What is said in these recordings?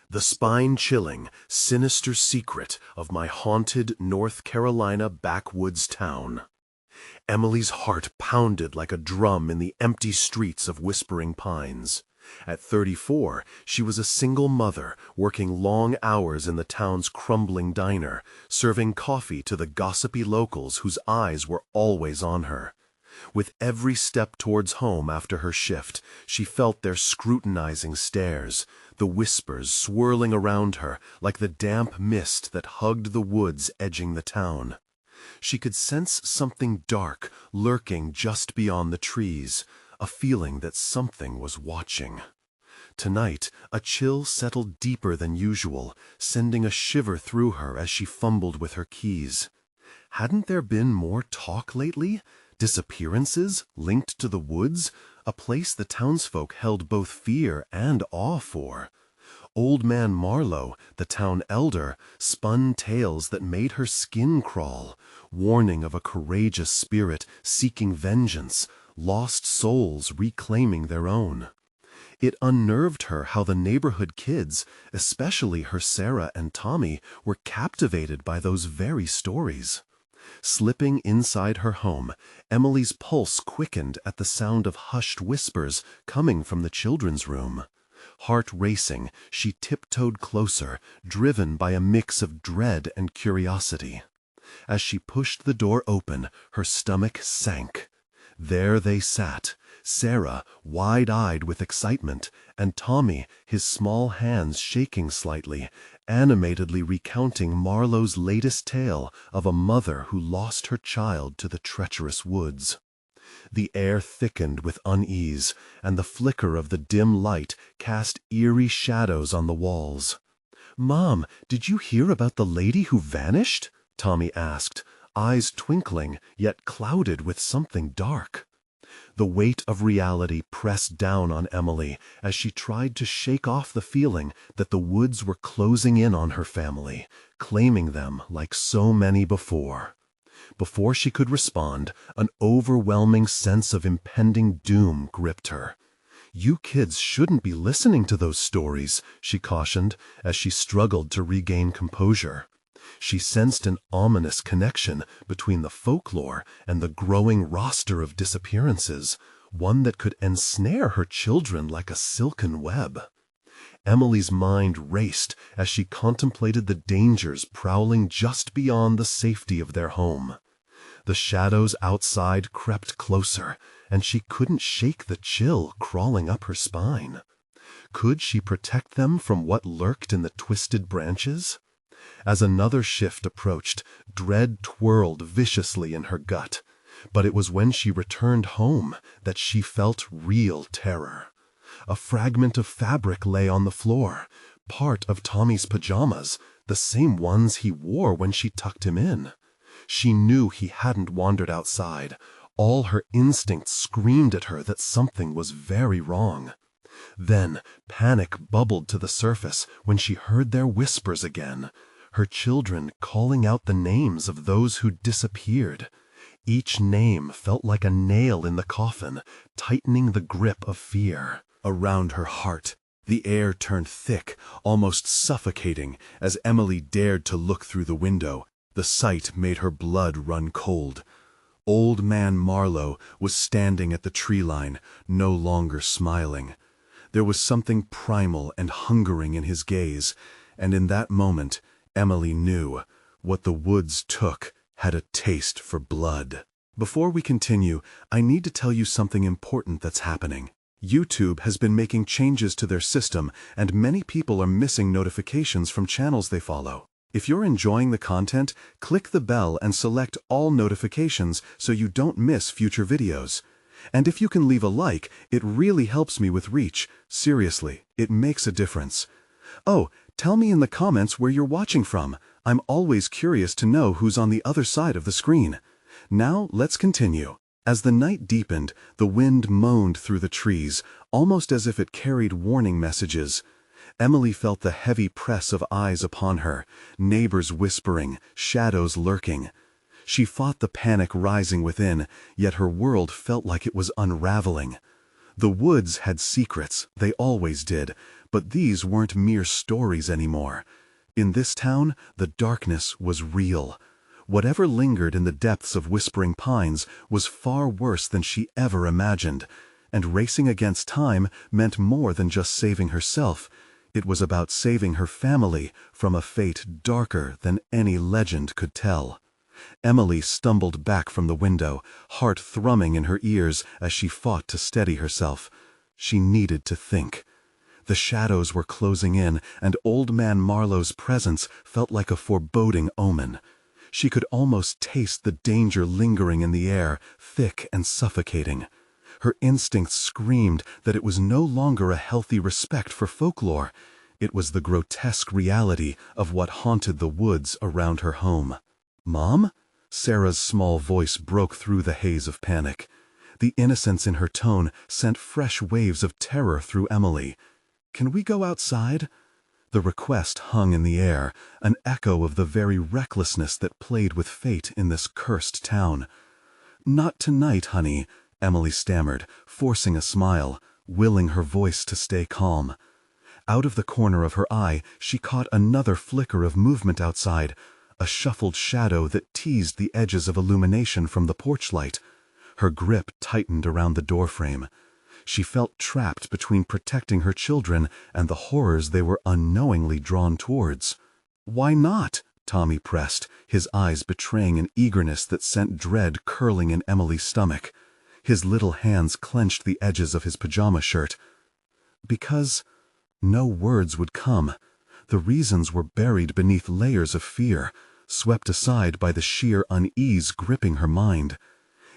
The spine-chilling, sinister secret of my haunted North Carolina backwoods town. Emily's heart pounded like a drum in the empty streets of Whispering Pines. At 34, she was a single mother, working long hours in the town's crumbling diner, serving coffee to the gossipy locals whose eyes were always on her. With every step towards home after her shift, she felt their scrutinizing stares, the whispers swirling around her like the damp mist that hugged the woods edging the town. She could sense something dark lurking just beyond the trees, a feeling that something was watching. Tonight, a chill settled deeper than usual, sending a shiver through her as she fumbled with her keys. Hadn't there been more talk lately? Disappearances linked to the woods, a place the townsfolk held both fear and awe for. Old Man Marlowe, the town elder, spun tales that made her skin crawl, warning of a courageous spirit seeking vengeance, lost souls reclaiming their own. It unnerved her how the neighborhood kids, especially her Sarah and Tommy, were captivated by those very stories. Slipping inside her home, Emily's pulse quickened at the sound of hushed whispers coming from the children's room. Heart racing, she tiptoed closer, driven by a mix of dread and curiosity. As she pushed the door open, her stomach sank. There they sat, Sarah, wide-eyed with excitement, and Tommy, his small hands shaking slightly, animatedly recounting Marlowe's latest tale of a mother who lost her child to the treacherous woods. The air thickened with unease, and the flicker of the dim light cast eerie shadows on the walls. "Mom, did you hear about the lady who vanished?" Tommy asked, eyes twinkling, yet clouded with something dark. The weight of reality pressed down on Emily as she tried to shake off the feeling that the woods were closing in on her family, claiming them like so many before. Before she could respond, an overwhelming sense of impending doom gripped her. "You kids shouldn't be listening to those stories," she cautioned as she struggled to regain composure. She sensed an ominous connection between the folklore and the growing roster of disappearances, one that could ensnare her children like a silken web. Emily's mind raced as she contemplated the dangers prowling just beyond the safety of their home. The shadows outside crept closer, and she couldn't shake the chill crawling up her spine. Could she protect them from what lurked in the twisted branches? As another shift approached, dread twirled viciously in her gut. But it was when she returned home that she felt real terror. A fragment of fabric lay on the floor, part of Tommy's pajamas, the same ones he wore when she tucked him in. She knew he hadn't wandered outside. All her instincts screamed at her that something was very wrong. Then panic bubbled to the surface when she heard their whispers again, her children calling out the names of those who'd disappeared. Each name felt like a nail in the coffin, tightening the grip of fear. Around her heart, the air turned thick, almost suffocating, as Emily dared to look through the window. The sight made her blood run cold. Old Man Marlowe was standing at the tree line, no longer smiling. There was something primal and hungering in his gaze, and in that moment, Emily knew what the woods took had a taste for blood. Before we continue, I need to tell you something important that's happening. YouTube has been making changes to their system, and many people are missing notifications from channels they follow. If you're enjoying the content, click the bell and select all notifications so you don't miss future videos. And if you can leave a like, it really helps me with reach. Seriously, it makes a difference. Oh, tell me in the comments where you're watching from. I'm always curious to know who's on the other side of the screen. Now, let's continue. As the night deepened, the wind moaned through the trees, almost as if it carried warning messages. Emily felt the heavy press of eyes upon her, neighbors whispering, shadows lurking. She fought the panic rising within, yet her world felt like it was unraveling. The woods had secrets, they always did, but these weren't mere stories anymore. In this town, the darkness was real. Whatever lingered in the depths of Whispering Pines was far worse than she ever imagined, and racing against time meant more than just saving herself. It was about saving her family from a fate darker than any legend could tell. Emily stumbled back from the window, heart thrumming in her ears as she fought to steady herself. She needed to think. The shadows were closing in, and Old Man Marlowe's presence felt like a foreboding omen. She could almost taste the danger lingering in the air, thick and suffocating. Her instincts screamed that it was no longer a healthy respect for folklore. It was the grotesque reality of what haunted the woods around her home. "Mom?" Sarah's small voice broke through the haze of panic. The innocence in her tone sent fresh waves of terror through Emily. "Can we go outside?" The request hung in the air, an echo of the very recklessness that played with fate in this cursed town. "Not tonight, honey," Emily stammered, forcing a smile, willing her voice to stay calm. Out of the corner of her eye, she caught another flicker of movement outside, a shuffled shadow that teased the edges of illumination from the porch light. Her grip tightened around the doorframe. She felt trapped between protecting her children and the horrors they were unknowingly drawn towards. "Why not?" Tommy pressed, his eyes betraying an eagerness that sent dread curling in Emily's stomach. His little hands clenched the edges of his pajama shirt. "Because—" No words would come. The reasons were buried beneath layers of fear, swept aside by the sheer unease gripping her mind.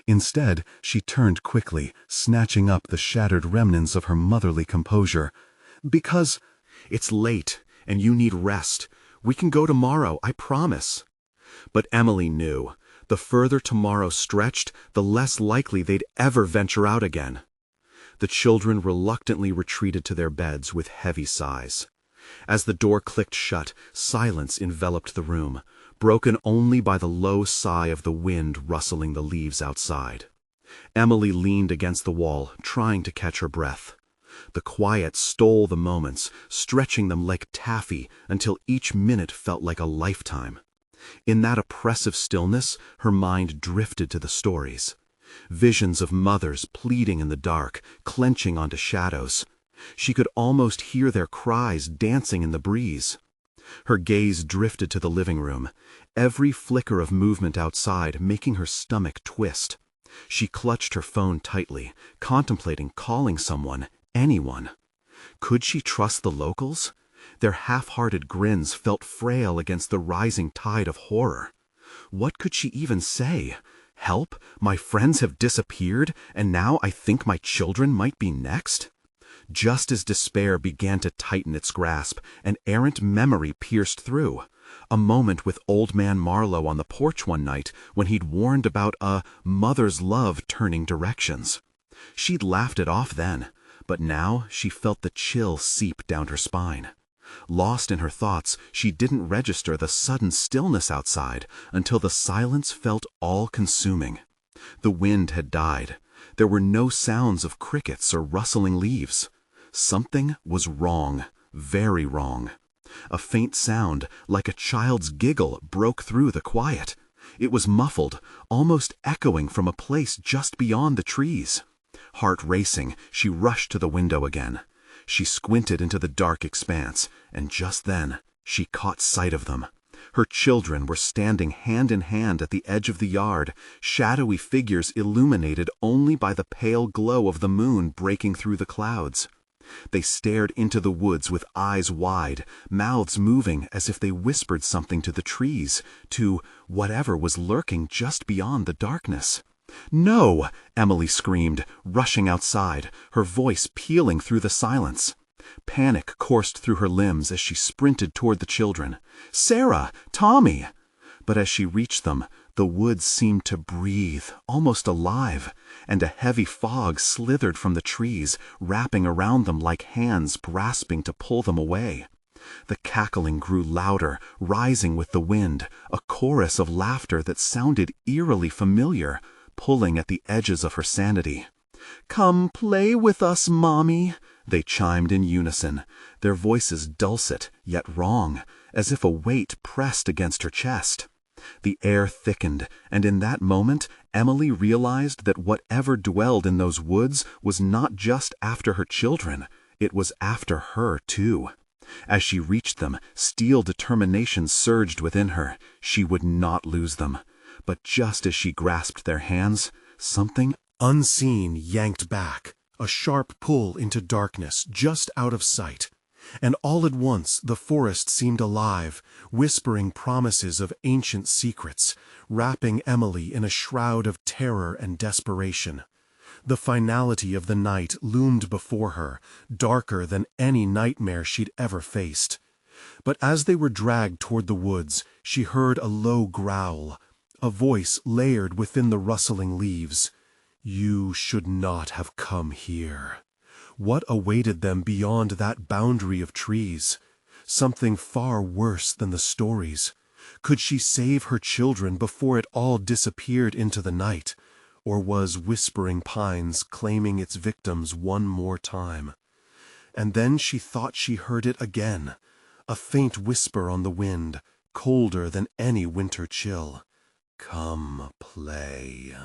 Instead, she turned quickly, snatching up the shattered remnants of her motherly composure. "Because—" "It's late, and you need rest. We can go tomorrow, I promise." But Emily knew. The further tomorrow stretched, the less likely they'd ever venture out again. The children reluctantly retreated to their beds with heavy sighs. As the door clicked shut, silence enveloped the room, broken only by the low sigh of the wind rustling the leaves outside. Emily leaned against the wall, trying to catch her breath. The quiet stole the moments, stretching them like taffy until each minute felt like a lifetime. In that oppressive stillness, her mind drifted to the stories. Visions of mothers pleading in the dark, clenching onto shadows. She could almost hear their cries dancing in the breeze. Her gaze drifted to the living room, every flicker of movement outside making her stomach twist. She clutched her phone tightly, contemplating calling someone, anyone. Could she trust the locals? Their half-hearted grins felt frail against the rising tide of horror. What could she even say? "Help, my friends have disappeared, and now I think my children might be next?" Just as despair began to tighten its grasp, an errant memory pierced through. A moment with Old Man Marlowe on the porch one night when he'd warned about a mother's love turning directions. She'd laughed it off then, but now she felt the chill seep down her spine. Lost in her thoughts, she didn't register the sudden stillness outside until the silence felt all-consuming. The wind had died. There were no sounds of crickets or rustling leaves. Something was wrong, very wrong. A faint sound, like a child's giggle, broke through the quiet. It was muffled, almost echoing from a place just beyond the trees. Heart racing, she rushed to the window again. She squinted into the dark expanse, and just then, she caught sight of them. Her children were standing hand in hand at the edge of the yard, shadowy figures illuminated only by the pale glow of the moon breaking through the clouds. They stared into the woods with eyes wide, mouths moving as if they whispered something to the trees, to whatever was lurking just beyond the darkness. "No!" Emily screamed, rushing outside, her voice pealing through the silence. Panic coursed through her limbs as she sprinted toward the children. "Sarah! Tommy!" But as she reached them, the woods seemed to breathe, almost alive, and a heavy fog slithered from the trees, wrapping around them like hands grasping to pull them away. The cackling grew louder, rising with the wind, a chorus of laughter that sounded eerily familiar, pulling at the edges of her sanity. "Come play with us, Mommy," they chimed in unison, their voices dulcet yet wrong, as if a weight pressed against her chest. The air thickened, and in that moment Emily realized that whatever dwelled in those woods was not just after her children, it was after her too. As she reached them, steel determination surged within her. She would not lose them. But just as she grasped their hands, something unseen yanked back, a sharp pull into darkness just out of sight. And all at once the forest seemed alive, whispering promises of ancient secrets, wrapping Emily in a shroud of terror and desperation. The finality of the night loomed before her, darker than any nightmare she'd ever faced. But as they were dragged toward the woods, she heard a low growl, a voice layered within the rustling leaves. You should not have come here. What awaited them beyond that boundary of trees? Something far worse than the stories. Could she save her children before it all disappeared into the night? Or was Whispering Pines claiming its victims one more time? And then she thought she heard it again, a faint whisper on the wind, colder than any winter chill. Come play.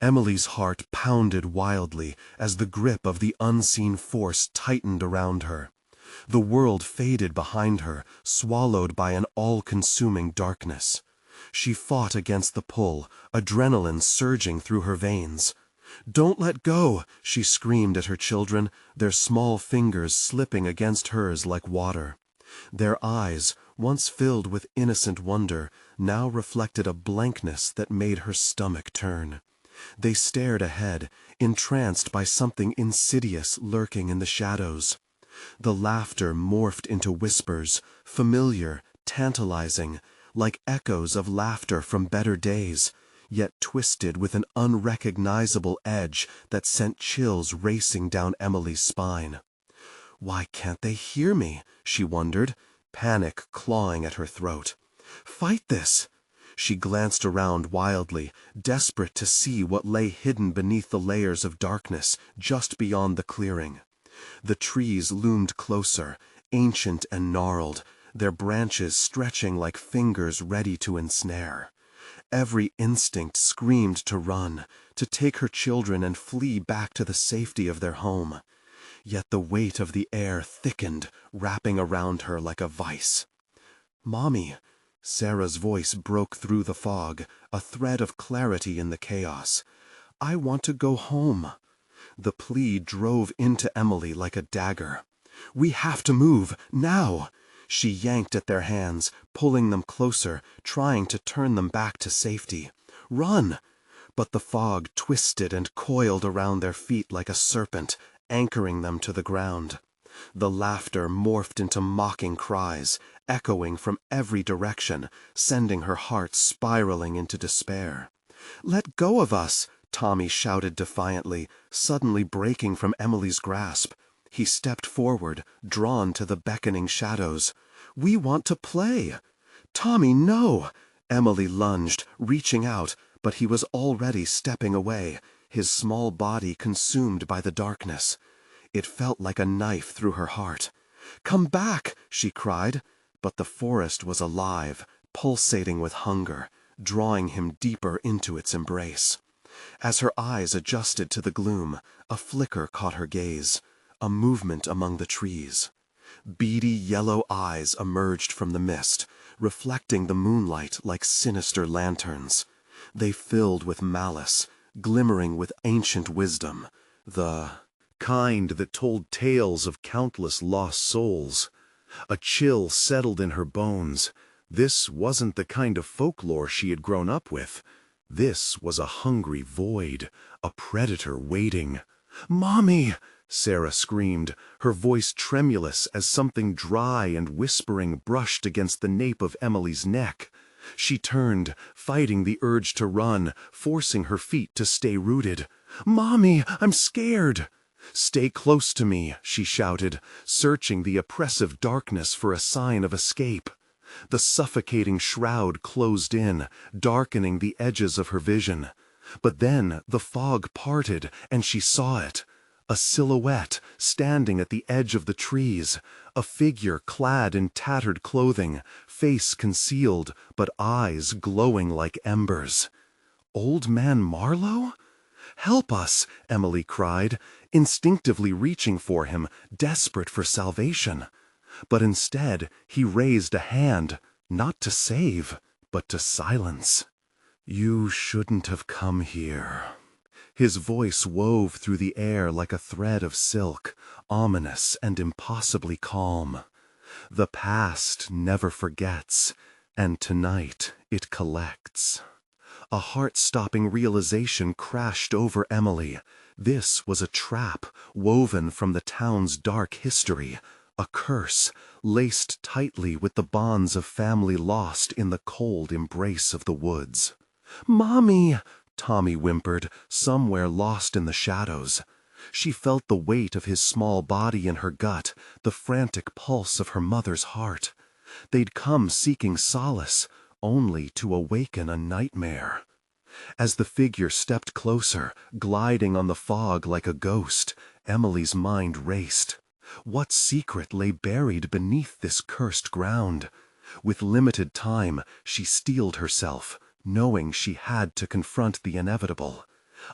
Emily's heart pounded wildly as the grip of the unseen force tightened around her. The world faded behind her, swallowed by an all-consuming darkness. She fought against the pull, adrenaline surging through her veins. "Don't let go!" she screamed at her children, their small fingers slipping against hers like water. Their eyes, once filled with innocent wonder, now reflected a blankness that made her stomach turn. They stared ahead, entranced by something insidious lurking in the shadows. The laughter morphed into whispers, familiar, tantalizing, like echoes of laughter from better days, yet twisted with an unrecognizable edge that sent chills racing down Emily's spine. Why can't they hear me? She wondered, panic clawing at her throat. Fight this! She glanced around wildly, desperate to see what lay hidden beneath the layers of darkness just beyond the clearing. The trees loomed closer, ancient and gnarled, their branches stretching like fingers ready to ensnare. Every instinct screamed to run, to take her children and flee back to the safety of their home. Yet the weight of the air thickened, wrapping around her like a vice. "Mommy," Sarah's voice broke through the fog, a thread of clarity in the chaos. "I want to go home." The plea drove into Emily like a dagger. "We have to move, now!" She yanked at their hands, pulling them closer, trying to turn them back to safety. "Run!" But the fog twisted and coiled around their feet like a serpent, anchoring them to the ground. The laughter morphed into mocking cries, echoing from every direction, sending her heart spiraling into despair. "Let go of us!" Tommy shouted defiantly, suddenly breaking from Emily's grasp. He stepped forward, drawn to the beckoning shadows. "We want to play!" "Tommy, no!" Emily lunged, reaching out, but he was already stepping away, his small body consumed by the darkness. It felt like a knife through her heart. "Come back!" she cried. But the forest was alive, pulsating with hunger, drawing him deeper into its embrace. As her eyes adjusted to the gloom, a flicker caught her gaze, a movement among the trees. Beady yellow eyes emerged from the mist, reflecting the moonlight like sinister lanterns. They filled with malice, glimmering with ancient wisdom, the kind that told tales of countless lost souls. A chill settled in her bones. This wasn't the kind of folklore she had grown up with. This was a hungry void, a predator waiting. "Mommy!" Sarah screamed, her voice tremulous as something dry and whispering brushed against the nape of Emily's neck. She turned, fighting the urge to run, forcing her feet to stay rooted. "Mommy, I'm scared!" "Stay close to me," she shouted, searching the oppressive darkness for a sign of escape. The suffocating shroud closed in, darkening the edges of her vision. But then the fog parted and she saw it. A silhouette standing at the edge of the trees, a figure clad in tattered clothing, face concealed, but eyes glowing like embers. Old Man Marlowe? "Help us!" Emily cried, instinctively reaching for him, desperate for salvation. But instead, he raised a hand, not to save, but to silence. "You shouldn't have come here." His voice wove through the air like a thread of silk, ominous and impossibly calm. The past never forgets, and tonight it collects. A heart-stopping realization crashed over Emily. This was a trap woven from the town's dark history, a curse laced tightly with the bonds of family lost in the cold embrace of the woods. "Mommy!" Tommy whimpered, somewhere lost in the shadows. She felt the weight of his small body in her gut, the frantic pulse of her mother's heart. They'd come seeking solace, only to awaken a nightmare. As the figure stepped closer, gliding on the fog like a ghost, Emily's mind raced. What secret lay buried beneath this cursed ground? With limited time, she steeled herself, knowing she had to confront the inevitable.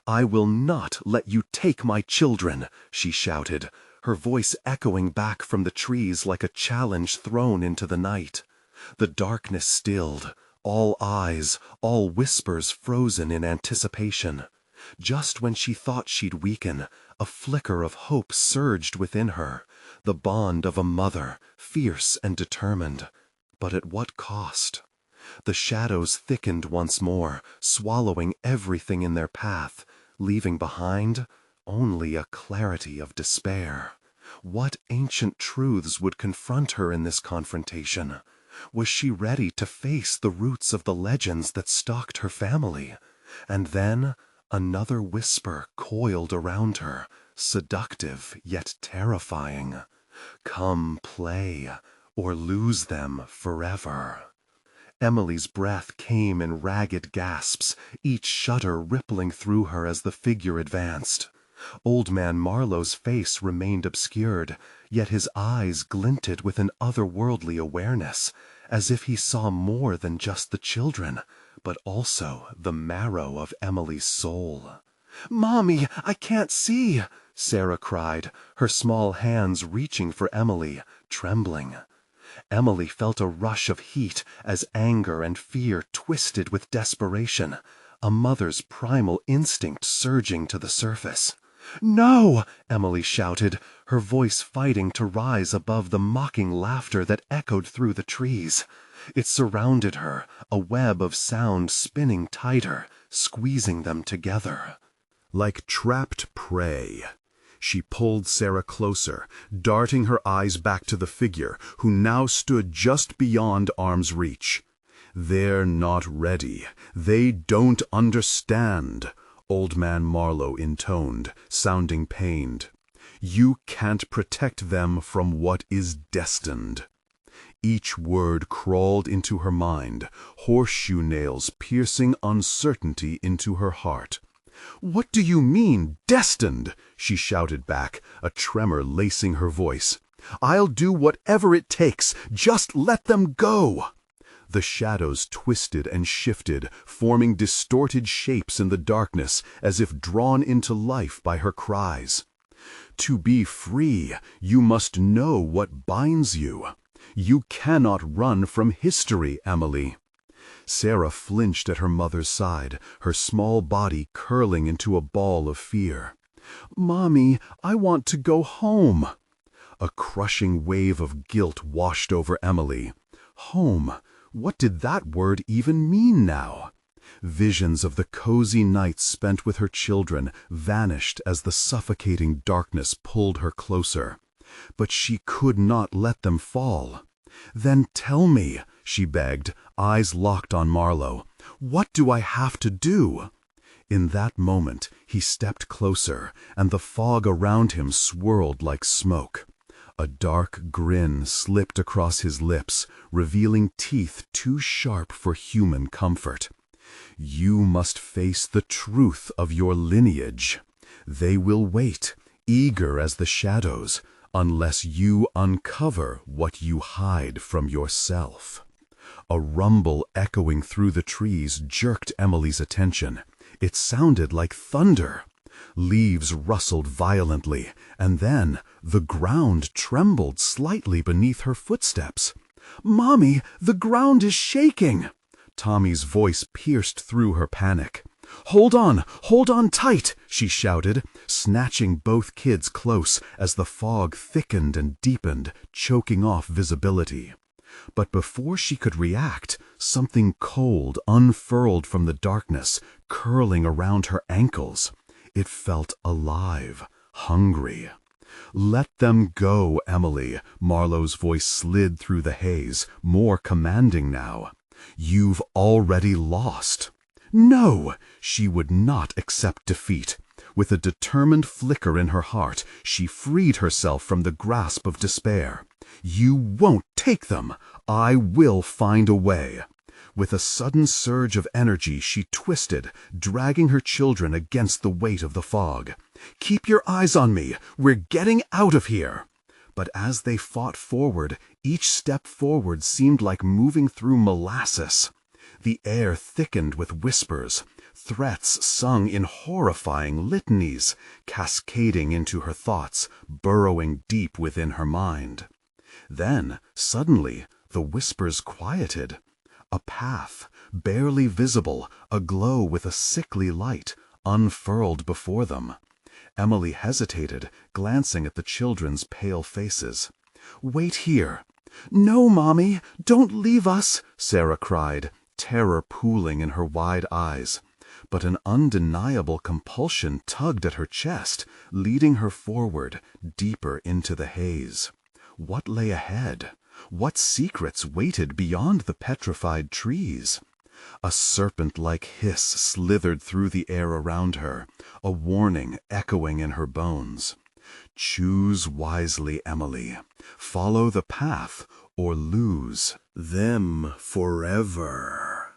"I will not let you take my children," she shouted, her voice echoing back from the trees like a challenge thrown into the night. The darkness stilled, all eyes, all whispers frozen in anticipation. Just when she thought she'd weaken, a flicker of hope surged within her, the bond of a mother, fierce and determined. But at what cost? The shadows thickened once more, swallowing everything in their path, leaving behind only a clarity of despair. What ancient truths would confront her in this confrontation? Was she ready to face the roots of the legends that stalked her family? And then another whisper coiled around her, seductive yet terrifying. "Come play, or lose them forever." Emily's breath came in ragged gasps, each shudder rippling through her as the figure advanced. Old Man Marlowe's face remained obscured, yet his eyes glinted with an otherworldly awareness, as if he saw more than just the children, but also the marrow of Emily's soul. "Mommy, I can't see!" Sarah cried, her small hands reaching for Emily, trembling. Emily felt a rush of heat as anger and fear twisted with desperation, a mother's primal instinct surging to the surface. "No!" Emily shouted, her voice fighting to rise above the mocking laughter that echoed through the trees. It surrounded her, a web of sound spinning tighter, squeezing them together. Like trapped prey, she pulled Sarah closer, darting her eyes back to the figure, who now stood just beyond arm's reach. "They're not ready. They don't understand," Old Man Marlowe intoned, sounding pained. "You can't protect them from what is destined." Each word crawled into her mind, horseshoe nails piercing uncertainty into her heart. "What do you mean, destined?" she shouted back, a tremor lacing her voice. "I'll do whatever it takes. Just let them go." The shadows twisted and shifted, forming distorted shapes in the darkness, as if drawn into life by her cries. "To be free, you must know what binds you. You cannot run from history, Emily." Sarah flinched at her mother's side, her small body curling into a ball of fear. "Mommy, I want to go home." A crushing wave of guilt washed over Emily. Home. What did that word even mean now? Visions of the cozy nights spent with her children vanished as the suffocating darkness pulled her closer. But she could not let them fall. "Then tell me," she begged, eyes locked on Marlowe. "What do I have to do?" In that moment, he stepped closer, and the fog around him swirled like smoke. A dark grin slipped across his lips, revealing teeth too sharp for human comfort. You must face the truth of your lineage. They will wait, eager as the shadows, unless you uncover what you hide from yourself. A rumble echoing through the trees jerked Emily's attention. It sounded like thunder. Leaves rustled violently, and then the ground trembled slightly beneath her footsteps. "Mommy, the ground is shaking!" Tommy's voice pierced through her panic. Hold on tight," she shouted, snatching both kids close as the fog thickened and deepened, choking off visibility. But before she could react, something cold unfurled from the darkness, curling around her ankles. It felt alive, hungry. "Let them go, Emily," Marlowe's voice slid through the haze, more commanding now. "You've already lost." No! She would not accept defeat. With a determined flicker in her heart, she freed herself from the grasp of despair. "You won't take them! I will find a way." With a sudden surge of energy, she twisted, dragging her children against the weight of the fog. "Keep your eyes on me! We're getting out of here!" But as they fought forward, each step forward seemed like moving through molasses. The air thickened with whispers, threats sung in horrifying litanies, cascading into her thoughts, burrowing deep within her mind. Then, suddenly, the whispers quieted. A path, barely visible, aglow with a sickly light, unfurled before them. Emily hesitated, glancing at the children's pale faces. "Wait here." "No, Mommy, don't leave us," Sarah cried, terror pooling in her wide eyes. But an undeniable compulsion tugged at her chest, leading her forward, deeper into the haze. What lay ahead? What secrets waited beyond the petrified trees? A serpent-like hiss slithered through the air around her, a warning echoing in her bones. "Choose wisely, Emily. Follow the path, or lose them forever."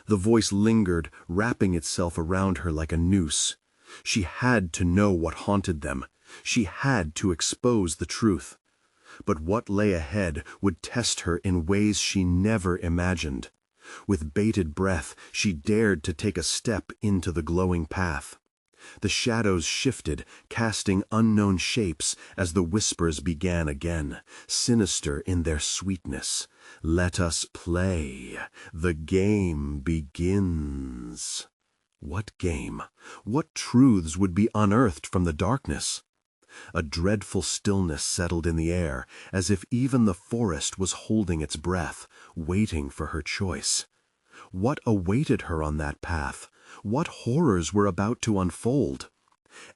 The voice lingered, wrapping itself around her like a noose. She had to know what haunted them. She had to expose the truth. But what lay ahead would test her in ways she never imagined. With bated breath, she dared to take a step into the glowing path. The shadows shifted, casting unknown shapes as the whispers began again, sinister in their sweetness. "Let us play. The game begins." What game? What truths would be unearthed from the darkness? A dreadful stillness settled in the air, as if even the forest was holding its breath, waiting for her choice. What awaited her on that path? What horrors were about to unfold?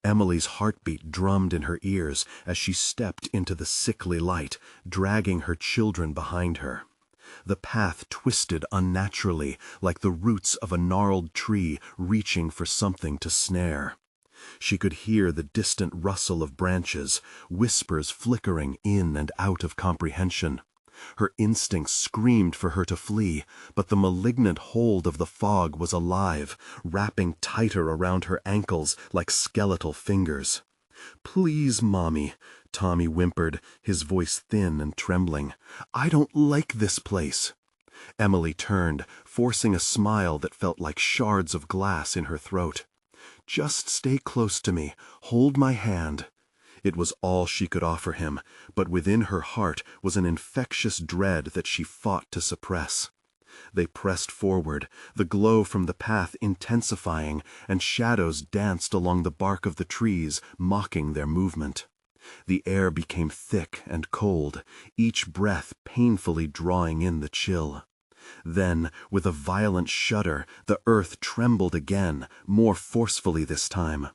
Emily's heartbeat drummed in her ears as she stepped into the sickly light, dragging her children behind her. The path twisted unnaturally, like the roots of a gnarled tree reaching for something to snare. She could hear the distant rustle of branches, whispers flickering in and out of comprehension. Her instincts screamed for her to flee, but the malignant hold of the fog was alive, wrapping tighter around her ankles like skeletal fingers. "Please, Mommy," Tommy whimpered, his voice thin and trembling. "I don't like this place." Emily turned, forcing a smile that felt like shards of glass in her throat. "Just stay close to me. Hold my hand." It was all she could offer him, but within her heart was an infectious dread that she fought to suppress. They pressed forward, the glow from the path intensifying, and shadows danced along the bark of the trees, mocking their movement. The air became thick and cold, each breath painfully drawing in the chill. Then, with a violent shudder, the earth trembled again, more forcefully this time.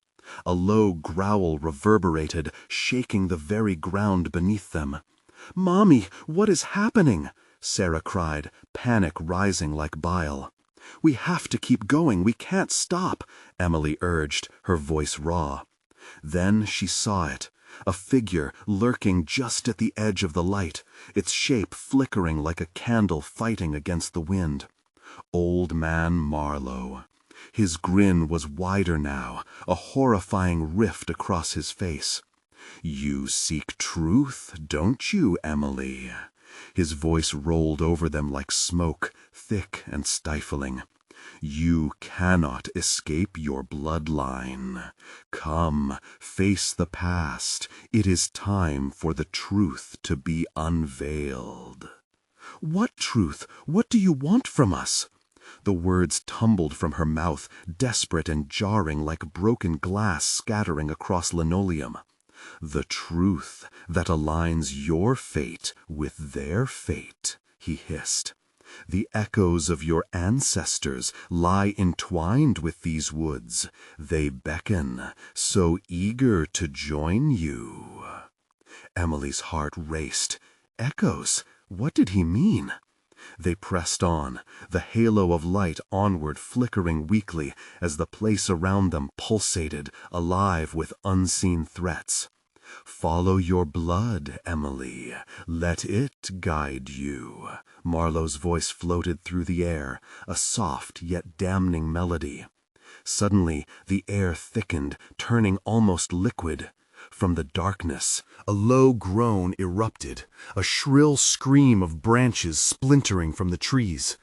A low growl reverberated, shaking the very ground beneath them. "Mommy, what is happening?" Sarah cried, panic rising like bile. "We have to keep going, we can't stop," Emily urged, her voice raw. Then she saw it, a figure lurking just at the edge of the light, its shape flickering like a candle fighting against the wind. Old Man Marlowe. His grin was wider now, a horrifying rift across his face. "You seek truth, don't you, Emily?" His voice rolled over them like smoke, thick and stifling. "You cannot escape your bloodline. Come, face the past. It is time for the truth to be unveiled." "What truth? What do you want from us?" The words tumbled from her mouth, desperate and jarring like broken glass scattering across linoleum. "The truth that aligns your fate with their fate," he hissed. "The echoes of your ancestors lie entwined with these woods. They beckon, so eager to join you." Emily's heart raced. Echoes? What did he mean? They pressed on, the halo of light onward flickering weakly as the place around them pulsated, alive with unseen threats. "Follow your blood, Emily. Let it guide you." Marlowe's voice floated through the air, a soft yet damning melody. Suddenly, the air thickened, turning almost liquid. From the darkness, a low groan erupted, a shrill scream of branches splintering from the trees.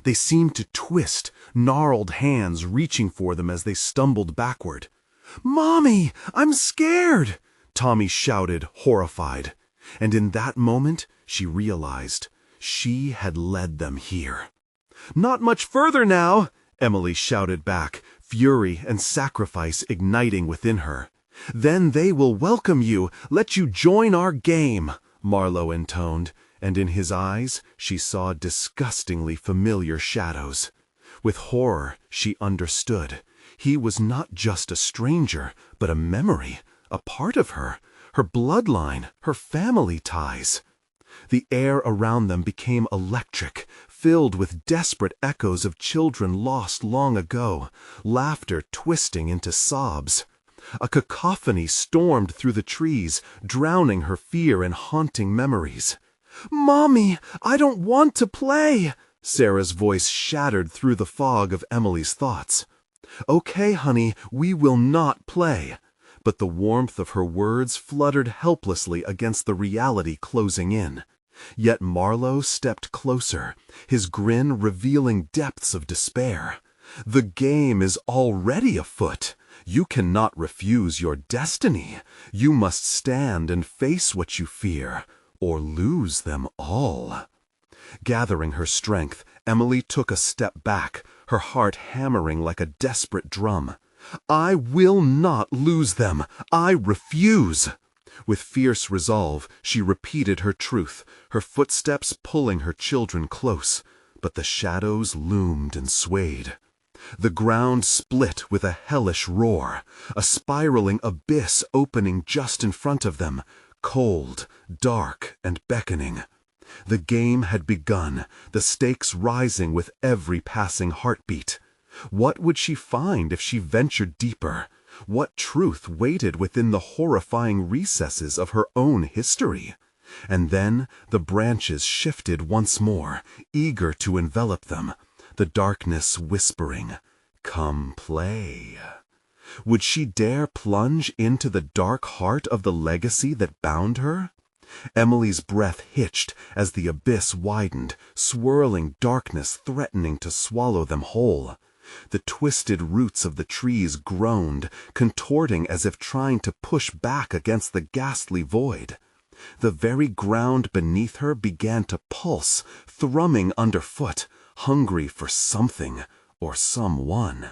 They seemed to twist, gnarled hands reaching for them as they stumbled backward. "Mommy, I'm scared!" Tommy shouted, horrified. And in that moment, she realized she had led them here. "Not much further now!" Emily shouted back, fury and sacrifice igniting within her. "Then they will welcome you, let you join our game," Marlowe intoned, and in his eyes she saw disgustingly familiar shadows. With horror, she understood. He was not just a stranger, but a memory, a part of her, her bloodline, her family ties. The air around them became electric, filled with desperate echoes of children lost long ago, laughter twisting into sobs. A cacophony stormed through the trees, drowning her fear and haunting memories. "Mommy, I don't want to play!" Sarah's voice shattered through the fog of Emily's thoughts. "Okay, honey, we will not play." But the warmth of her words fluttered helplessly against the reality closing in. Yet Marlowe stepped closer, his grin revealing depths of despair. "The game is already afoot. You cannot refuse your destiny. You must stand and face what you fear, or lose them all." Gathering her strength, Emily took a step back, her heart hammering like a desperate drum. "I will not lose them. I refuse." With fierce resolve, she repeated her truth, her footsteps pulling her children close. But the shadows loomed and swayed. The ground split with a hellish roar, a spiraling abyss opening just in front of them, cold, dark, and beckoning. The game had begun, the stakes rising with every passing heartbeat. What would she find if she ventured deeper? What truth waited within the horrifying recesses of her own history? And then the branches shifted once more, eager to envelop them, the darkness whispering, "Come play." Would she dare plunge into the dark heart of the legacy that bound her? Emily's breath hitched as the abyss widened, swirling darkness threatening to swallow them whole. The twisted roots of the trees groaned, contorting as if trying to push back against the ghastly void. The very ground beneath her began to pulse, thrumming underfoot, hungry for something or someone.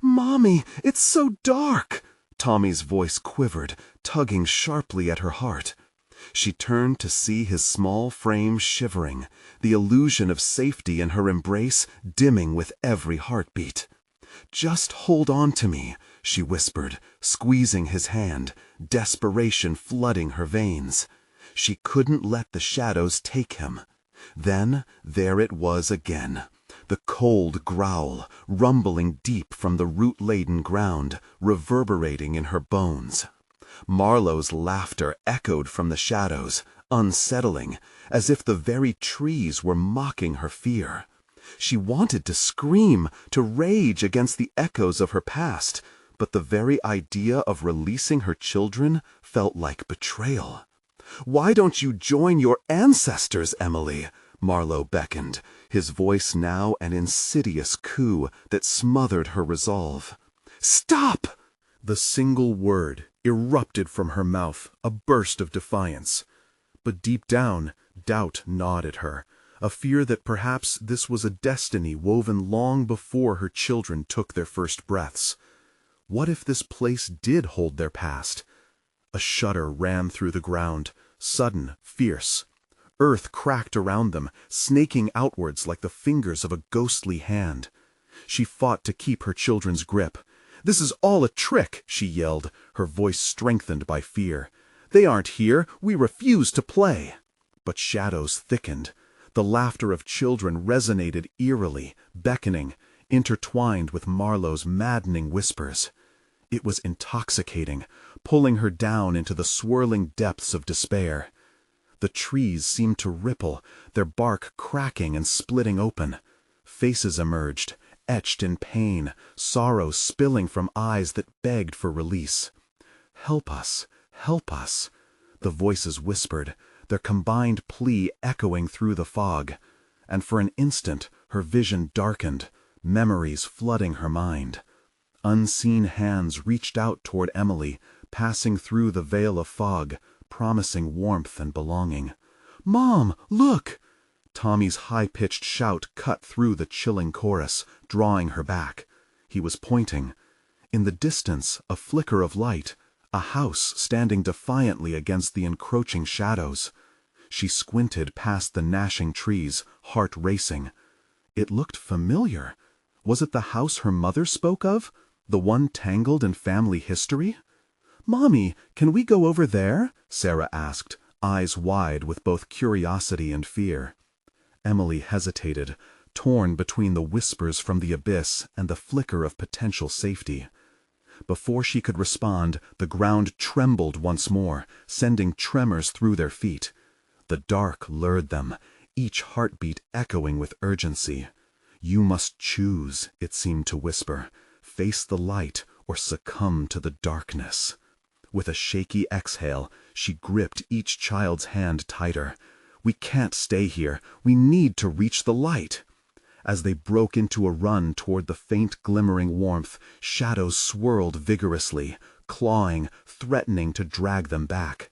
"Mommy, it's so dark!" Tommy's voice quivered, tugging sharply at her heart. She turned to see his small frame shivering, the illusion of safety in her embrace dimming with every heartbeat. "Just hold on to me," she whispered, squeezing his hand, desperation flooding her veins. She couldn't let the shadows take him. Then there it was again, the cold growl, rumbling deep from the root-laden ground, reverberating in her bones. Marlowe's laughter echoed from the shadows, unsettling, as if the very trees were mocking her fear. She wanted to scream, to rage against the echoes of her past, but the very idea of releasing her children felt like betrayal. "Why don't you join your ancestors, Emily?" Marlowe beckoned, his voice now an insidious coo that smothered her resolve. "Stop!" The single word erupted from her mouth, a burst of defiance. But deep down, doubt gnawed at her, a fear that perhaps this was a destiny woven long before her children took their first breaths. What if this place did hold their past? A shudder ran through the ground, sudden, fierce. Earth cracked around them, snaking outwards like the fingers of a ghostly hand. She fought to keep her children's grip. "This is all a trick," she yelled, her voice strengthened by fear. "They aren't here. We refuse to play." But shadows thickened. The laughter of children resonated eerily, beckoning, intertwined with Marlowe's maddening whispers. It was intoxicating, pulling her down into the swirling depths of despair. The trees seemed to ripple, their bark cracking and splitting open. Faces emerged, etched in pain, sorrow spilling from eyes that begged for release. "Help us, help us," the voices whispered, their combined plea echoing through the fog. And for an instant her vision darkened, memories flooding her mind. Unseen hands reached out toward Emily, passing through the veil of fog, promising warmth and belonging. "Mom, look!" Tommy's high-pitched shout cut through the chilling chorus, drawing her back. He was pointing. In the distance, a flicker of light, a house standing defiantly against the encroaching shadows. She squinted past the gnashing trees, heart racing. It looked familiar. Was it the house her mother spoke of? The one tangled in family history? "Mommy, can we go over there?" Sarah asked, eyes wide with both curiosity and fear. Emily hesitated, torn between the whispers from the abyss and the flicker of potential safety. Before she could respond, the ground trembled once more, sending tremors through their feet. The dark lured them, each heartbeat echoing with urgency. "You must choose," it seemed to whisper. "Face the light or succumb to the darkness." With a shaky exhale, she gripped each child's hand tighter. "We can't stay here. We need to reach the light." As they broke into a run toward the faint glimmering warmth, shadows swirled vigorously, clawing, threatening to drag them back.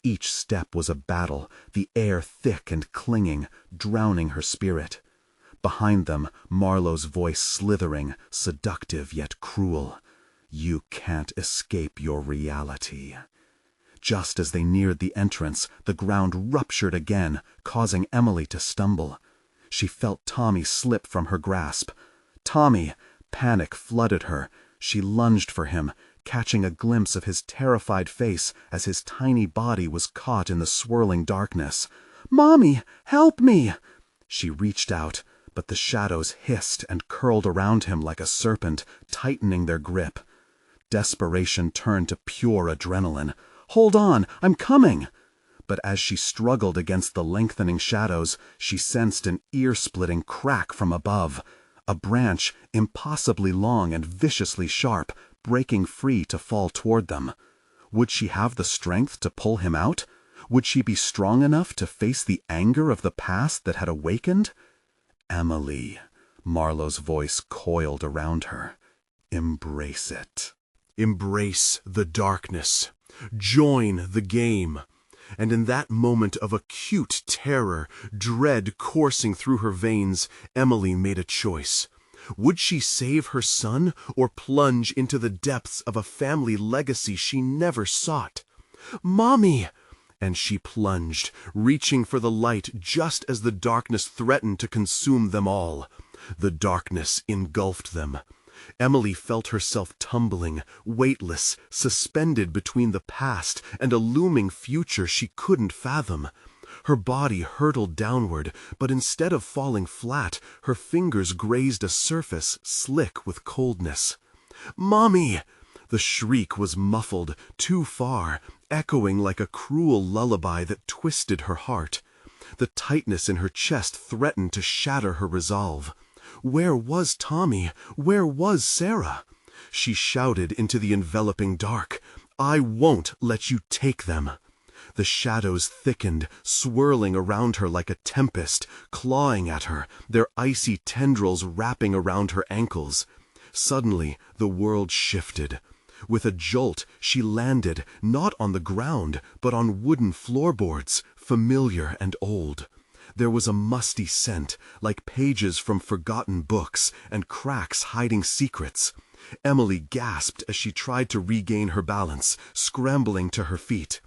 Each step was a battle, the air thick and clinging, drowning her spirit. Behind them, Marlowe's voice slithering, seductive yet cruel. "You can't escape your reality." Just as they neared the entrance, the ground ruptured again, causing Emily to stumble. She felt Tommy slip from her grasp. "Tommy!" Panic flooded her. She lunged for him, catching a glimpse of his terrified face as his tiny body was caught in the swirling darkness. "Mommy, help me!" She reached out, but the shadows hissed and curled around him like a serpent, tightening their grip. Desperation turned to pure adrenaline. "Hold on, I'm coming!" But as she struggled against the lengthening shadows, she sensed an ear-splitting crack from above. A branch, impossibly long and viciously sharp, breaking free to fall toward them. Would she have the strength to pull him out? Would she be strong enough to face the anger of the past that had awakened? "Emily," Marlowe's voice coiled around her. "Embrace it." Embrace the darkness. Join the game. And in that moment of acute terror, dread coursing through her veins, Emily made a choice. Would she save her son or plunge into the depths of a family legacy she never sought? "Mommy!" And she plunged, reaching for the light just as the darkness threatened to consume them all. The darkness engulfed them. Emily felt herself tumbling, weightless, suspended between the past and a looming future she couldn't fathom. Her body hurtled downward, but instead of falling flat, her fingers grazed a surface slick with coldness. "Mommy!" The shriek was muffled, too far, echoing like a cruel lullaby that twisted her heart. The tightness in her chest threatened to shatter her resolve. Where was Tommy? Where was Sarah? She shouted into the enveloping dark, "I won't let you take them." The shadows thickened, swirling around her like a tempest, clawing at her, their icy tendrils wrapping around her ankles. Suddenly, the world shifted. With a jolt, she landed, not on the ground, but on wooden floorboards, familiar and old. There was a musty scent, like pages from forgotten books, and cracks hiding secrets. Emily gasped as she tried to regain her balance, scrambling to her feet.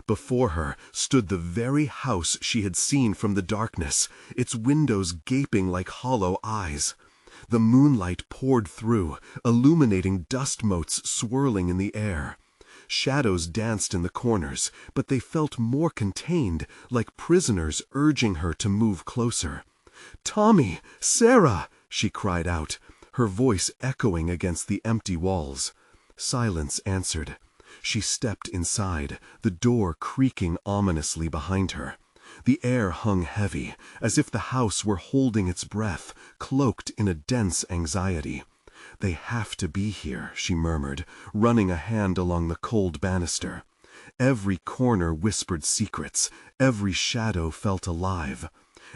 Before her stood the very house she had seen from the darkness, its windows gaping like hollow eyes. The moonlight poured through, illuminating dust motes swirling in the air. Shadows danced in the corners, but they felt more contained, like prisoners urging her to move closer. "Tommy! Sarah!" she cried out, her voice echoing against the empty walls. Silence answered. She stepped inside, the door creaking ominously behind her. The air hung heavy, as if the house were holding its breath, cloaked in a dense anxiety. "They have to be here," she murmured, running a hand along the cold banister. Every corner whispered secrets, every shadow felt alive.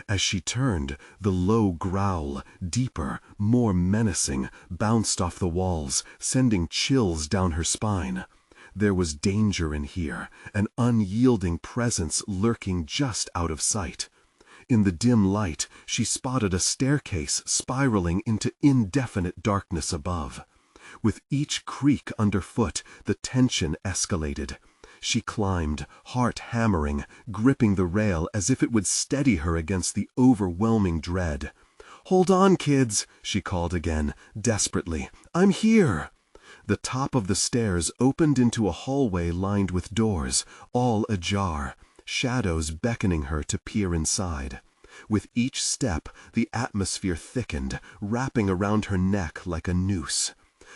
As she turned, the low growl, deeper, more menacing, bounced off the walls, sending chills down her spine. There was danger in here, an unyielding presence lurking just out of sight. In the dim light, she spotted a staircase spiraling into indefinite darkness above. With each creak underfoot, the tension escalated. She climbed, heart hammering, gripping the rail as if it would steady her against the overwhelming dread. "Hold on, kids," she called again, desperately. "I'm here." The top of the stairs opened into a hallway lined with doors, all ajar, shadows beckoning her to peer inside. With each step, the atmosphere thickened, wrapping around her neck like a noose.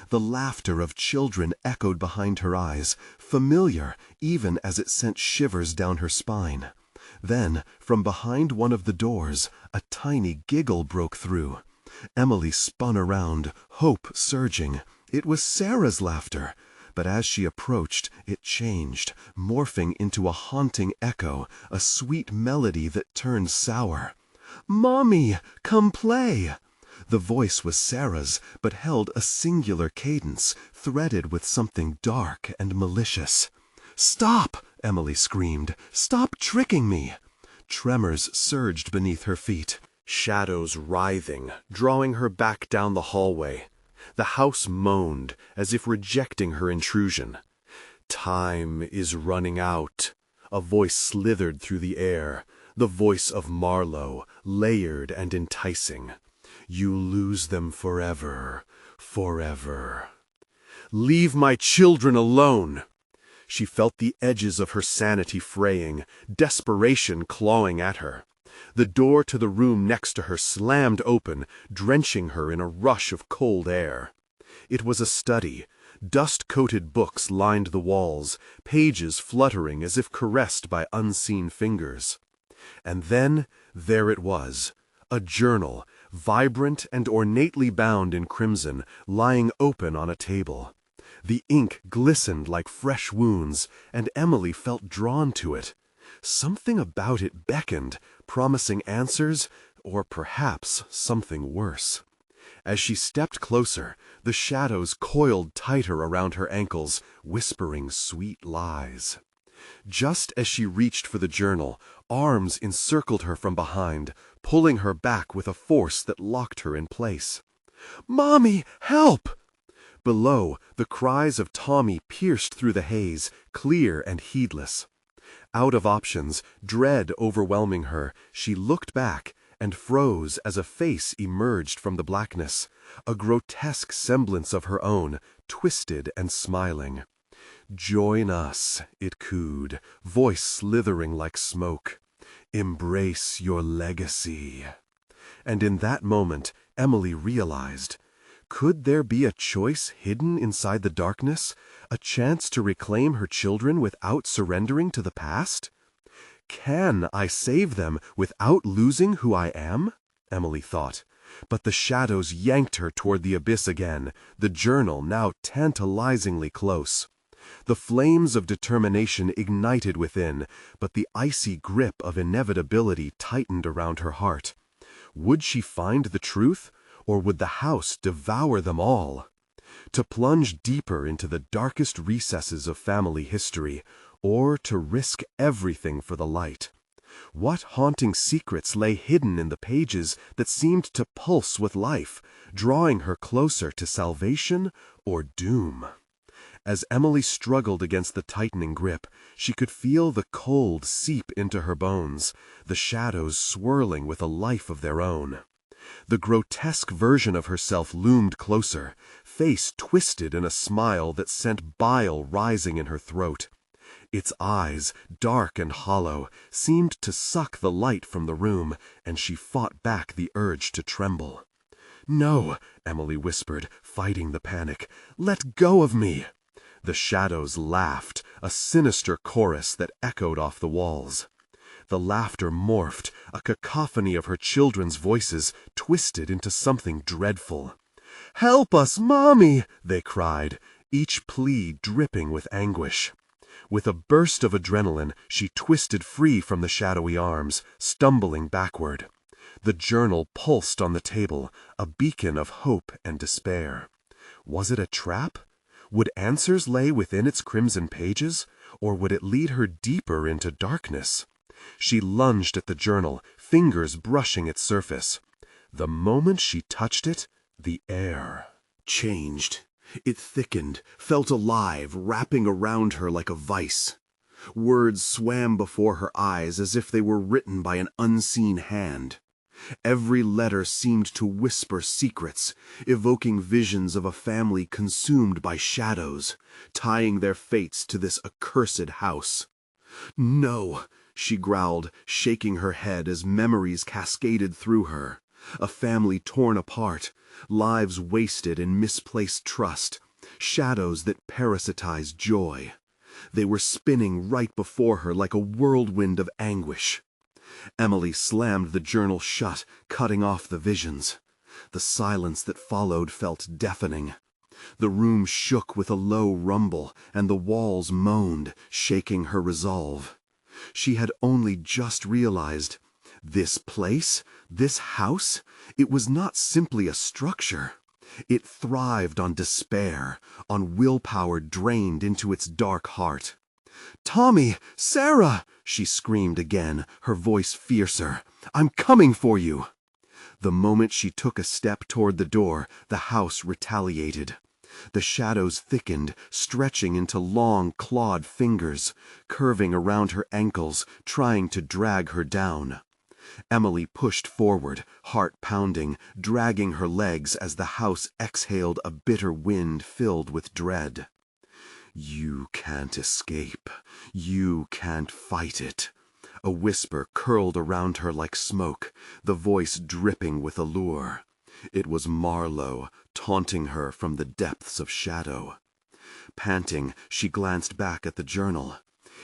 The laughter of children echoed behind her eyes, familiar even as it sent shivers down her spine. Then, from behind one of the doors, a tiny giggle broke through. Emily spun around, hope surging. It was Sarah's laughter. But as she approached, it changed, morphing into a haunting echo, a sweet melody that turned sour. "Mommy, come play!" The voice was Sarah's, but held a singular cadence, threaded with something dark and malicious. "Stop!" Emily screamed. "Stop tricking me!" Tremors surged beneath her feet, shadows writhing, drawing her back down the hallway. The house moaned, as if rejecting her intrusion. "Time is running out." A voice slithered through the air, the voice of Marlowe, layered and enticing. "You lose them forever, forever." "Leave my children alone!" She felt the edges of her sanity fraying, desperation clawing at her. The door to the room next to her slammed open, drenching her in a rush of cold air. It was a study. Dust-coated books lined the walls, pages fluttering as if caressed by unseen fingers. And then there it was, a journal, vibrant and ornately bound in crimson, lying open on a table. The ink glistened like fresh wounds, and Emily felt drawn to it. Something about it beckoned, promising answers, or perhaps something worse. As she stepped closer, the shadows coiled tighter around her ankles, whispering sweet lies. Just as she reached for the journal, arms encircled her from behind, pulling her back with a force that locked her in place. "Mommy, help!" Below, the cries of Tommy pierced through the haze, clear and heedless. Out of options, dread overwhelming her, she looked back and froze as a face emerged from the blackness, a grotesque semblance of her own, twisted and smiling. "Join us," it cooed, voice slithering like smoke. "Embrace your legacy." And in that moment, Emily realized, could there be a choice hidden inside the darkness, a chance to reclaim her children without surrendering to the past? Can I save them without losing who I am? Emily thought. But the shadows yanked her toward the abyss again, the journal now tantalizingly close. The flames of determination ignited within, but the icy grip of inevitability tightened around her heart. Would she find the truth, or would the house devour them all? To plunge deeper into the darkest recesses of family history, or to risk everything for the light? What haunting secrets lay hidden in the pages that seemed to pulse with life, drawing her closer to salvation or doom? As Emily struggled against the tightening grip, she could feel the cold seep into her bones, the shadows swirling with a life of their own. The grotesque version of herself loomed closer, face twisted in a smile that sent bile rising in her throat. Its eyes, dark and hollow, seemed to suck the light from the room, and she fought back the urge to tremble. "No," Emily whispered, fighting the panic. "Let go of me." The shadows laughed, a sinister chorus that echoed off the walls. The laughter morphed, a cacophony of her children's voices, twisted into something dreadful. "Help us, Mommy!" they cried, each plea dripping with anguish. With a burst of adrenaline, she twisted free from the shadowy arms, stumbling backward. The journal pulsed on the table, a beacon of hope and despair. Was it a trap? Would answers lay within its crimson pages, or would it lead her deeper into darkness? She lunged at the journal, fingers brushing its surface. The moment she touched it, the air changed. It thickened, felt alive, wrapping around her like a vice. Words swam before her eyes as if they were written by an unseen hand. Every letter seemed to whisper secrets, evoking visions of a family consumed by shadows, tying their fates to this accursed house. "No," she growled, shaking her head as memories cascaded through her. A family torn apart, lives wasted in misplaced trust, shadows that parasitize joy. They were spinning right before her like a whirlwind of anguish. Emily slammed the journal shut, cutting off the visions. The silence that followed felt deafening. The room shook with a low rumble, and the walls moaned, shaking her resolve. She had only just realized, this place, this house, it was not simply a structure. It thrived on despair, on willpower drained into its dark heart. "Tommy! Sarah!" she screamed again, her voice fiercer. "I'm coming for you!" The moment she took a step toward the door, the house retaliated. The shadows thickened, stretching into long, clawed fingers, curving around her ankles, trying to drag her down. Emily pushed forward, heart pounding, dragging her legs as the house exhaled a bitter wind filled with dread. "You can't escape. You can't fight it." A whisper curled around her like smoke, the voice dripping with allure. It was Marlowe, taunting her from the depths of shadow. Panting, she glanced back at the journal.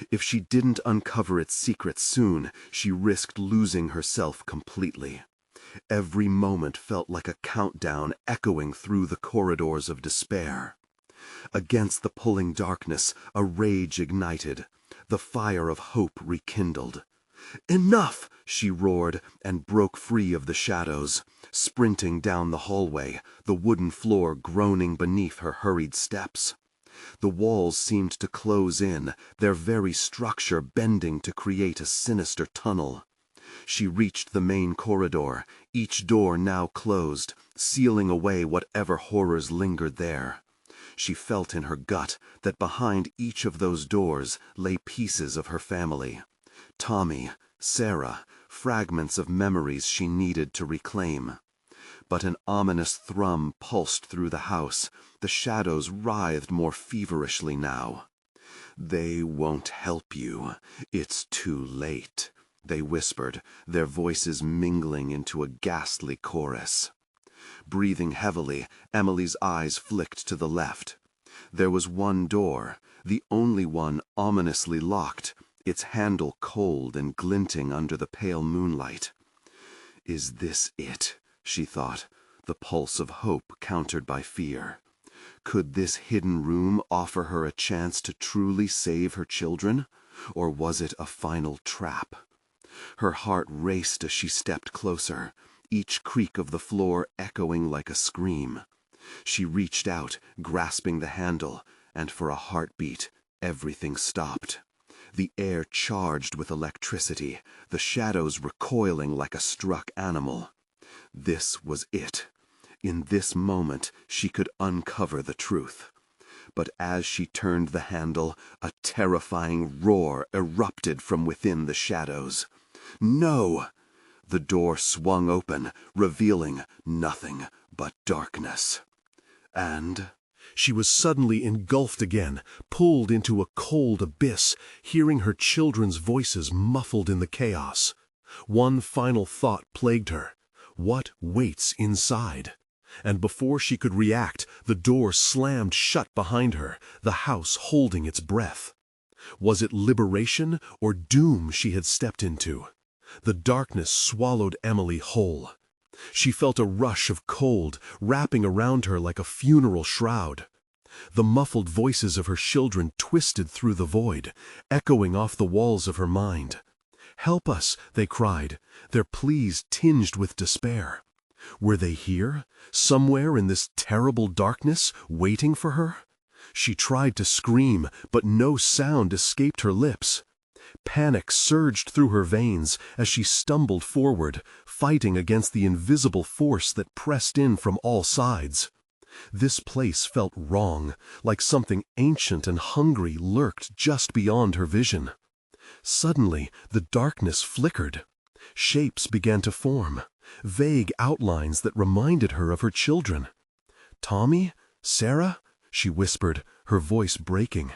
If she didn't uncover its secrets soon, she risked losing herself completely. Every moment felt like a countdown echoing through the corridors of despair. Against the pulling darkness, a rage ignited. The fire of hope rekindled. "Enough!" she roared, and broke free of the shadows, sprinting down the hallway, the wooden floor groaning beneath her hurried steps. The walls seemed to close in, their very structure bending to create a sinister tunnel. She reached the main corridor, each door now closed, sealing away whatever horrors lingered there. She felt in her gut that behind each of those doors lay pieces of her family. Tommy, Sarah, fragments of memories she needed to reclaim. But an ominous thrum pulsed through the house. The shadows writhed more feverishly now. "They won't help you. It's too late," they whispered, their voices mingling into a ghastly chorus. Breathing heavily, Emily's eyes flicked to the left. There was one door, the only one ominously locked, its handle cold and glinting under the pale moonlight. "Is this it?" she thought, the pulse of hope countered by fear. Could this hidden room offer her a chance to truly save her children? Or was it a final trap? Her heart raced as she stepped closer, each creak of the floor echoing like a scream. She reached out, grasping the handle, and for a heartbeat, everything stopped. The air charged with electricity, the shadows recoiling like a struck animal. This was it. In this moment, she could uncover the truth. But as she turned the handle, a terrifying roar erupted from within the shadows. "No!" The door swung open, revealing nothing but darkness. And she was suddenly engulfed again, pulled into a cold abyss, hearing her children's voices muffled in the chaos. One final thought plagued her. What waits inside? And before she could react, the door slammed shut behind her, the house holding its breath. Was it liberation or doom she had stepped into? The darkness swallowed Emily whole. She felt a rush of cold wrapping around her like a funeral shroud. The muffled voices of her children twisted through the void, echoing off the walls of her mind. "Help us," they cried, their pleas tinged with despair. Were they here, somewhere in this terrible darkness, waiting for her? She tried to scream, but no sound escaped her lips. Panic surged through her veins as she stumbled forward, fighting against the invisible force that pressed in from all sides. This place felt wrong, like something ancient and hungry lurked just beyond her vision. Suddenly, the darkness flickered. Shapes began to form, vague outlines that reminded her of her children. "Tommy? Sarah?" she whispered, her voice breaking.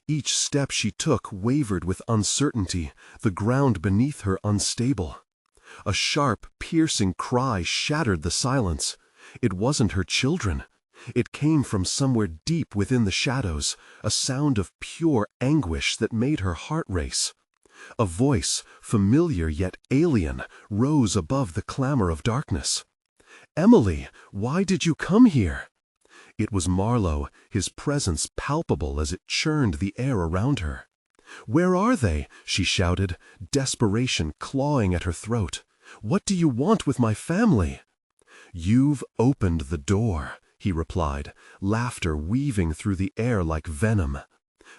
Each step she took wavered with uncertainty, the ground beneath her unstable. A sharp, piercing cry shattered the silence. It wasn't her children. It came from somewhere deep within the shadows, a sound of pure anguish that made her heart race. A voice, familiar yet alien, rose above the clamor of darkness. "Emily, why did you come here?" It was Marlowe, his presence palpable as it churned the air around her. "Where are they?" she shouted, desperation clawing at her throat. "What do you want with my family?" "You've opened the door," he replied, laughter weaving through the air like venom.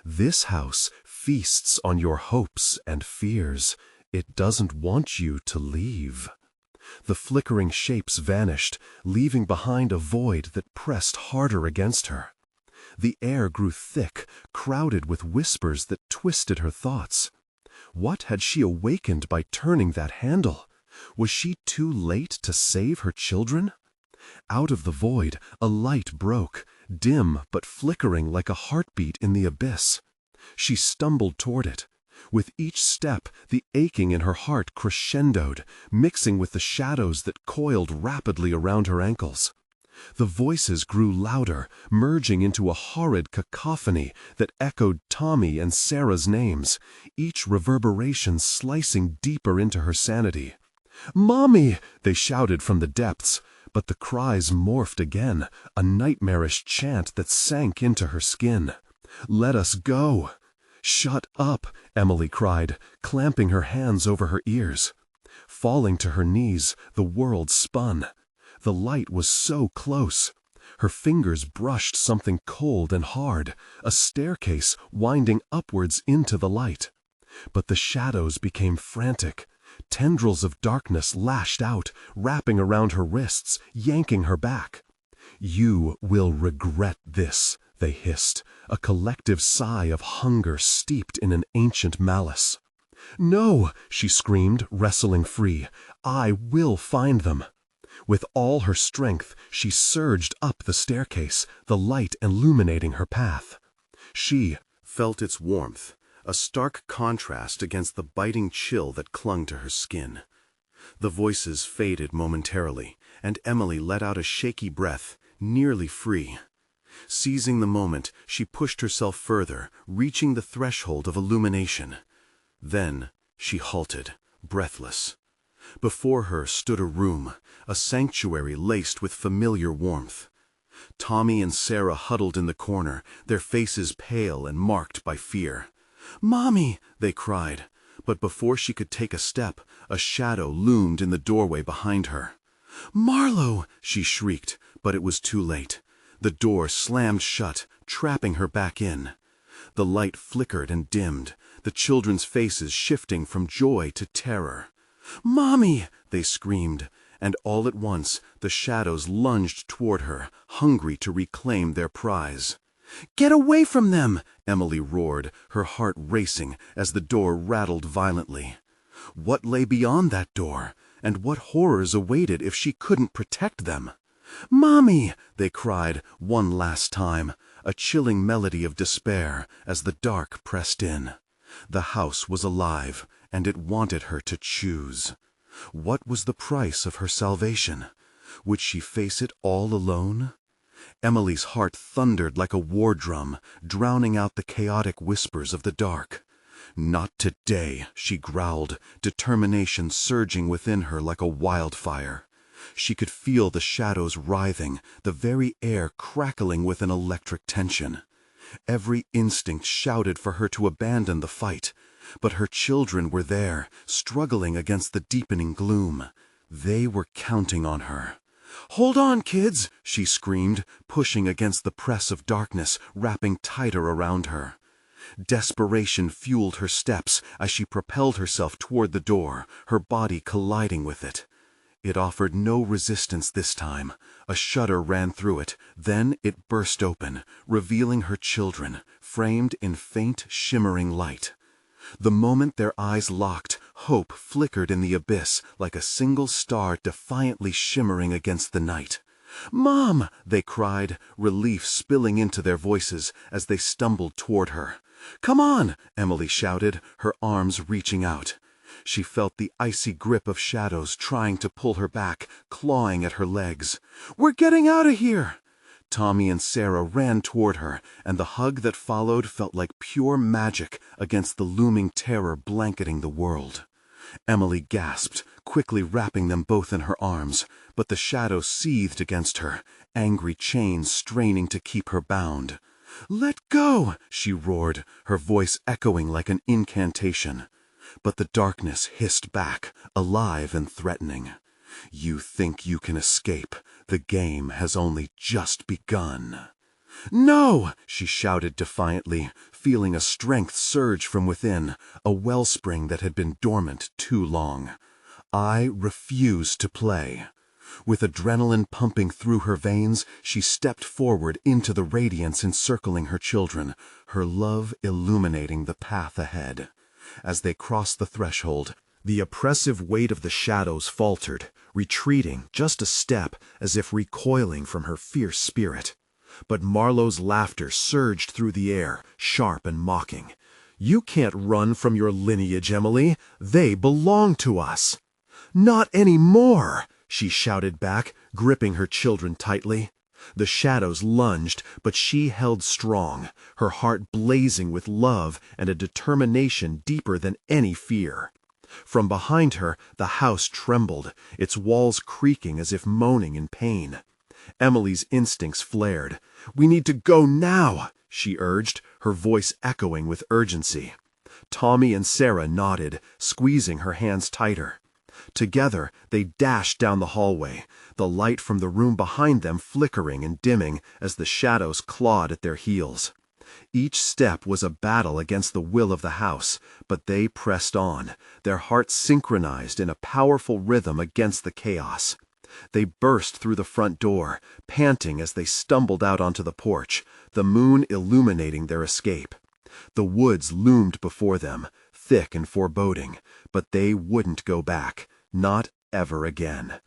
"This house feasts on your hopes and fears. It doesn't want you to leave." The flickering shapes vanished, leaving behind a void that pressed harder against her. The air grew thick, crowded with whispers that twisted her thoughts. What had she awakened by turning that handle? Was she too late to save her children? Out of the void, a light broke, dim but flickering like a heartbeat in the abyss. She stumbled toward it. With each step, the aching in her heart crescendoed, mixing with the shadows that coiled rapidly around her ankles. The voices grew louder, merging into a horrid cacophony that echoed Tommy and Sarah's names, each reverberation slicing deeper into her sanity. "Mommy!" they shouted from the depths, but the cries morphed again, a nightmarish chant that sank into her skin. "Let us go!" "Shut up!" Emily cried, clamping her hands over her ears. Falling to her knees, the world spun. The light was so close. Her fingers brushed something cold and hard, a staircase winding upwards into the light. But the shadows became frantic. Tendrils of darkness lashed out, wrapping around her wrists, yanking her back. "You will regret this," they hissed, a collective sigh of hunger steeped in an ancient malice. "No!" she screamed, wrestling free. "I will find them." With all her strength, she surged up the staircase, the light illuminating her path. She felt its warmth, a stark contrast against the biting chill that clung to her skin. The voices faded momentarily, and Emily let out a shaky breath, nearly free. Seizing the moment, she pushed herself further, reaching the threshold of illumination. Then she halted, breathless. Before her stood a room, a sanctuary laced with familiar warmth. Tommy and Sarah huddled in the corner, their faces pale and marked by fear. "Mommy!" they cried, but before she could take a step, a shadow loomed in the doorway behind her. "Marlowe!" she shrieked, but it was too late. The door slammed shut, trapping her back in. The light flickered and dimmed, the children's faces shifting from joy to terror. "Mommy!" they screamed, and all at once the shadows lunged toward her, hungry to reclaim their prize. "Get away from them!" Emily roared, her heart racing as the door rattled violently. What lay beyond that door, and what horrors awaited if she couldn't protect them? "Mommy!" they cried one last time, a chilling melody of despair as the dark pressed in. The house was alive, and it wanted her to choose. What was the price of her salvation? Would she face it all alone? Emily's heart thundered like a war drum, drowning out the chaotic whispers of the dark. "Not today," she growled, determination surging within her like a wildfire. She could feel the shadows writhing, the very air crackling with an electric tension. Every instinct shouted for her to abandon the fight, but her children were there, struggling against the deepening gloom. They were counting on her. "Hold on, kids!" she screamed, pushing against the press of darkness, wrapping tighter around her. Desperation fueled her steps as she propelled herself toward the door, her body colliding with it. It offered no resistance this time. A shudder ran through it, then it burst open, revealing her children, framed in faint, shimmering light. The moment their eyes locked, hope flickered in the abyss like a single star defiantly shimmering against the night. "Mom!" they cried, relief spilling into their voices as they stumbled toward her. "Come on!" Emily shouted, her arms reaching out. She felt the icy grip of shadows trying to pull her back, clawing at her legs. "We're getting out of here!" Tommy and Sarah ran toward her, and the hug that followed felt like pure magic against the looming terror blanketing the world. Emily gasped, quickly wrapping them both in her arms, but the shadow seethed against her, angry chains straining to keep her bound. "Let go!" she roared, her voice echoing like an incantation. But the darkness hissed back, alive and threatening. "You think you can escape? The game has only just begun." "No!" she shouted defiantly, feeling a strength surge from within, a wellspring that had been dormant too long. "I refuse to play." With adrenaline pumping through her veins, she stepped forward into the radiance encircling her children, her love illuminating the path ahead. As they crossed the threshold, the oppressive weight of the shadows faltered, retreating just a step as if recoiling from her fierce spirit. But Marlowe's laughter surged through the air, sharp and mocking. "You can't run from your lineage, Emily. They belong to us." "Not anymore!" she shouted back, gripping her children tightly. The shadows lunged, but she held strong, her heart blazing with love and a determination deeper than any fear. From behind her, the house trembled, its walls creaking as if moaning in pain. Emily's instincts flared. "We need to go now," she urged, her voice echoing with urgency. Tommy and Sarah nodded, squeezing her hands tighter. Together, they dashed down the hallway, the light from the room behind them flickering and dimming as the shadows clawed at their heels. Each step was a battle against the will of the house, but they pressed on, their hearts synchronized in a powerful rhythm against the chaos. They burst through the front door, panting as they stumbled out onto the porch, the moon illuminating their escape. The woods loomed before them, thick and foreboding, but they wouldn't go back, not ever again.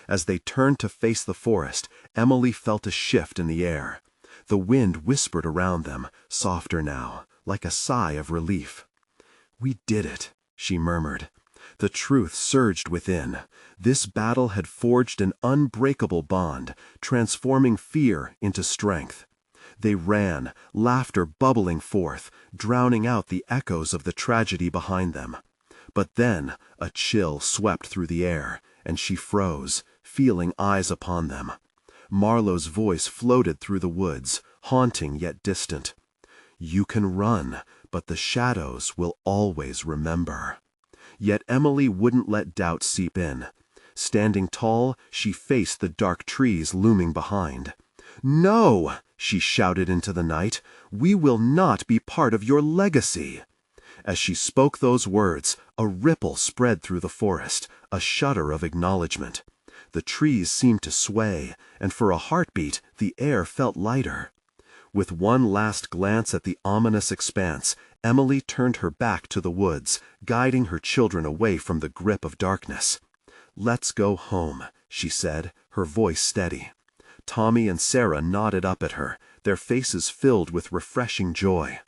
As they turned to face the forest, Emily felt a shift in the air. The wind whispered around them, softer now, like a sigh of relief. "We did it," she murmured. The truth surged within. This battle had forged an unbreakable bond, transforming fear into strength. They ran, laughter bubbling forth, drowning out the echoes of the tragedy behind them. But then a chill swept through the air, and she froze, feeling eyes upon them. Marlowe's voice floated through the woods, haunting yet distant. "You can run, but the shadows will always remember." Yet Emily wouldn't let doubt seep in. Standing tall, she faced the dark trees looming behind. "No!" she shouted into the night. "We will not be part of your legacy." As she spoke those words, a ripple spread through the forest, a shudder of acknowledgement. The trees seemed to sway, and for a heartbeat the air felt lighter. With one last glance at the ominous expanse, Emily turned her back to the woods, guiding her children away from the grip of darkness. "Let's go home," she said, her voice steady. Tommy and Sarah nodded up at her, their faces filled with refreshing joy.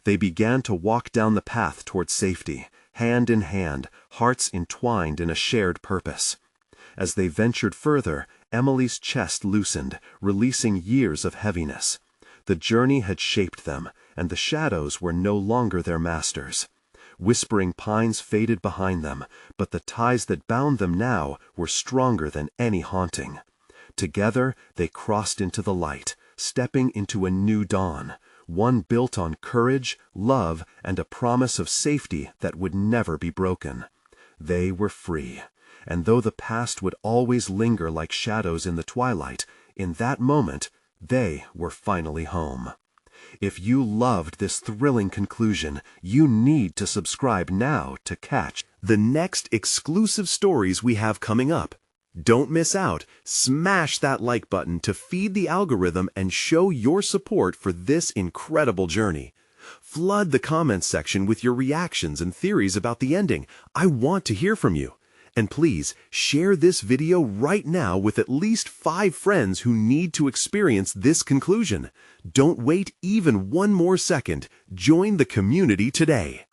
They began to walk down the path toward safety, hand in hand, hearts entwined in a shared purpose. As they ventured further, Emily's chest loosened, releasing years of heaviness. The journey had shaped them, and the shadows were no longer their masters. Whispering pines faded behind them, but the ties that bound them now were stronger than any haunting. Together they crossed into the light, stepping into a new dawn, one built on courage, love, and a promise of safety that would never be broken. They were free, and though the past would always linger like shadows in the twilight, in that moment they were finally home. If you loved this thrilling conclusion, you need to subscribe now to catch the next exclusive stories we have coming up. Don't miss out. Smash that like button to feed the algorithm and show your support for this incredible journey. Flood the comments section with your reactions and theories about the ending. I want to hear from you. And please, share this video right now with at least 5 friends who need to experience this conclusion. Don't wait even one more second. Join the community today.